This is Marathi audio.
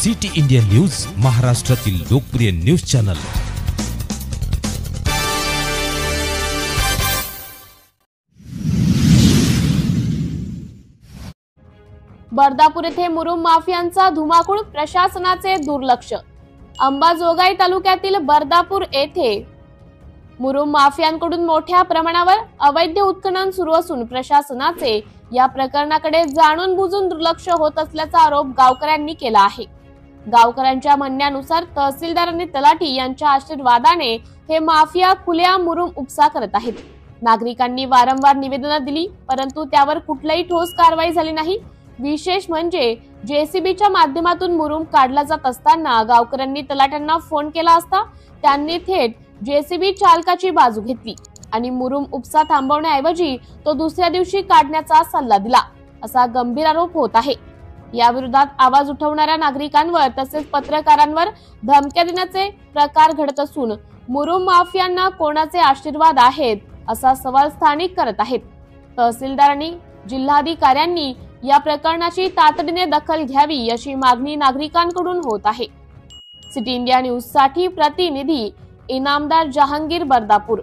सिटी इंडिया न्यूज, महाराष्ट्रातील लोकप्रिय न्यूज चॅनल। बर्दापूर येथे मुरुम माफियांचा धुमाकूळ, प्रशासनाचे दुर्लक्ष। अंबाजोगाई तालुक्यातील बर्दापूर येथे मुरुम माफियांकडून मोठ्या प्रमाणावर अवैध उत्खनन सुरू असून प्रशासनाचे या प्रकरणाकडे जाणून बुजून दुर्लक्ष होत असल्याचा आरोप गावकऱ्यांनी केला आहे। गावकऱ्यांच्या म्हणण्यानुसार तहसीलदार आणि तलाठी यांच्या आशीर्वादाने हे माफिया खुलेआम मुरुम उपसा करत आहेत। नागरिकांनी वारंवार निवेदने दिली, परंतु त्यावर कुठलीही ठोस कारवाई झाली नाही। विशेष म्हणजे जेसीबीच्या माध्यमातून मुरुम काढला जात असताना गावकऱ्यांनी तलाट्यांना फोन केला असता त्यांनी थेट जेसीबी चालकाची बाजू घेतली आणि मुरुम उपसा थांबवण्याऐवजी तो दुसऱ्या दिवशी काढण्याचा सल्ला दिला, असा गंभीर आरोप होत आहे। या विरोधात आवाज उठवणाऱ्या नागरिकांवर तसेच पत्रकारांवर धमक्या देण्याचे प्रकार घडत असून मुरुम माफियांना कोणाचे आशीर्वाद आहेत असा सवाल स्थानिक करत आहेत। तहसीलदारांनी जिल्हाधिकाऱ्यांनी या प्रकरणाची तातडीने दखल घ्यावी अशी मागणी नागरिकांकडून होत आहे। सिटी इंडिया न्यूज साठी प्रतिनिधी इनामदार जहांगीर, बर्दापूर।